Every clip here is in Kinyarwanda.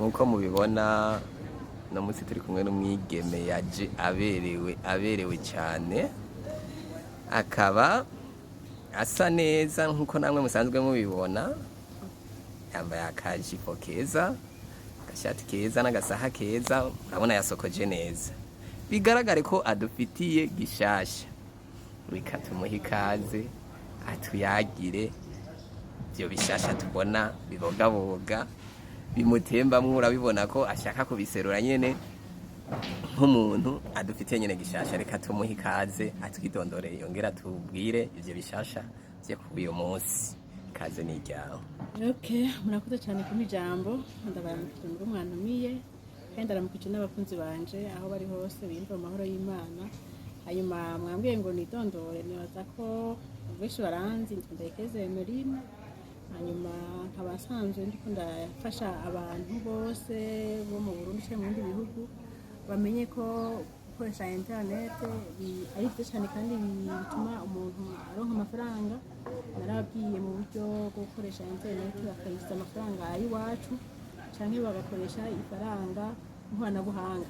nk'uko mubibona no munsi turi kumwe n'umwigeme yaje aberewe cyane, akaba asa neza nk'uko namwe musanzwe mubibona, yambaye akajipo keza, agashati keza n'agasaha keza, urabona yasokoje neza, bigaragare ko adufitiye gishasha. Reka tumuhe ikaze atuyagire ibyo bishasha tubona bibogaboga bimutembamwo, urabibona ko ashaka kubiserura nyene nk'umuntu adufitiye nyene gishasha. Reka tumuhe ikaze atwidondore, yongera tubwire ivyo bishasha vyo kuri uyu munsi. Ikaze ni ryawe. Okay, murakoze cyane ku ijambo, ndabaramukije muri mwantumiye kandi ndaramukije n'abakunzi banje aho bari hose bimva mu mahoro y'Imana. Hanyuma mwambwiye ngo nidondore, nibaza ko benshi baranzi Ndayikeze Emeline. Hanyuma nkaba nsanzwe ndiko ndafasha abantu bose bo mu Burundi cyangwa mu bindi bihugu bamenye ko gukoresha internet ari byiza cyane kandi bituma umuntu aronka amafaranga. Narabwiye mu buryo bwo gukoresha internet bakayishyura amafaranga ari iwacu cyangwa bagakoresha ifaranga nkoranabuhanga.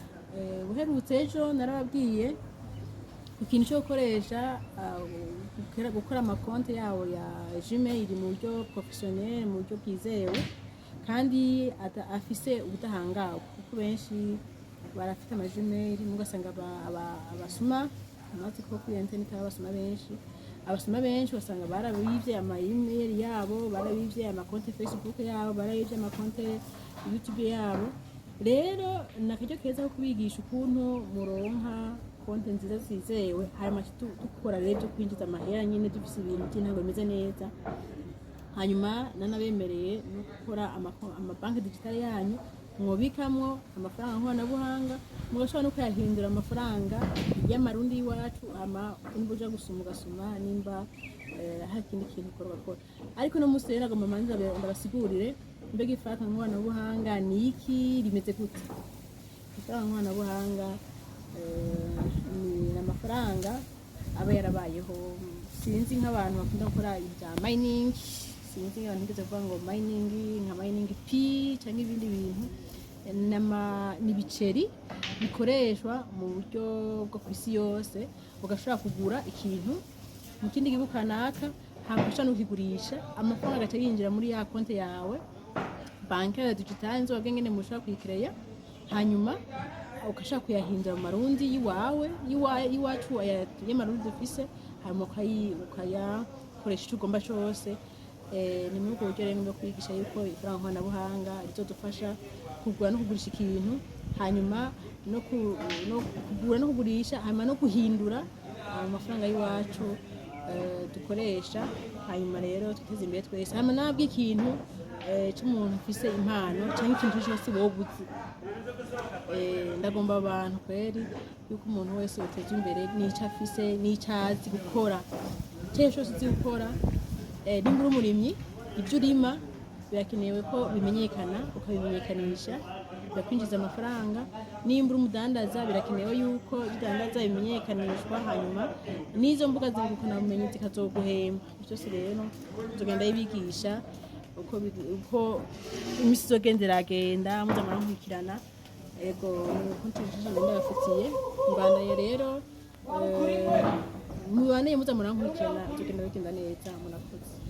Buherutse ejo narababwiye ikintu cyo gukoresha gukora amakonti yawo ya Gmail mu buryo professionnel, mu buryo bwizewe kandi afise ubudahangarwa, kuko benshi barafite ama Gmail mugasanga abasuma amaze ko kuri internet abasuma benshi basanga barabivye ama email yabo, barabivye ama konti Facebook yabo, barabivye ama konti YouTube yabo. Rero nakajyo keza ko kubigisha ukuntu muronka konti nziza zizewe, hanyuma dukora rero byo kwinjiza amahera nyine dufise ibintu by'intango bimeze neza. Hanyuma nanabemereye no gukora amabanki digital yanyu, mwobikamwo amafaranga nkoranabuhanga, mugashobora no kuyahindura amafaranga y'amarundi y'iwacu, nimba uja gusuma ugasuma, nimba hari ikindi kintu ukora. Ariko no musi rero agomba manza ndabasigurire mbega ifaranga nkoranabuhanga ni iki, rimeze gute. Ifaranga nkoranabuhanga ni amafaranga aba yarabayeho. Sinzi nk'abantu bakunda gukora ibya mining, sinzi abantu ngeze kuvuga ngo mining nka mining P cyangwa ibindi bintu, n'ibiceri bikoreshwa mu buryo bwo kwisi yose. Ugashobora kugura ikintu mu kindi gihugu kanaka, hanyuma no kigurisha, amafaranga agaca yinjira muri ya konti yawe banki ya digital nzo wagengene mushobora kuyikreya, hanyuma ukashaka kuyahindura mu marundi iwacu y'amarundi dufise, hanyuma ukayakoresha icyo ugomba cyose. Ni muri ubwo buryo rero no kwigisha yuko ifaranga nkoranabuhanga rizodufasha kugura no kugurisha ikintu, hanyuma no kugura no kugurisha, hanyuma no guhindura amafaranga y'iwacu dukoresha. Hanyuma rero tuteze imbere twese. Hanyuma nabwo ikintu cy'umuntu ufise impano cyangwa ikintu cyose woguze, ndagomba abantu kweri yuko umuntu wese uteze imbere n'icyo afise n'icyo azi gukora, cyose uzi gukora. Nimba uri umurimyi, ibyo urima birakenewe ko bimenyekana, ukabimenyekanisha, bikwinjiza amafaranga. Nimba uri umudandaza, birakenewe yuko udandaza bimenyekanishwa, hanyuma n'izo mbuga z'ingurukana bumenyi zikazoguhemba. Byose rero nzogenda yibigisha uko imisi izogenda iragenda, muza murankurikirana. Ego kontinje ndabafitiye mbanaye rero mubane muza murankurikirana, nzogenda bigenda neza. Munakoze.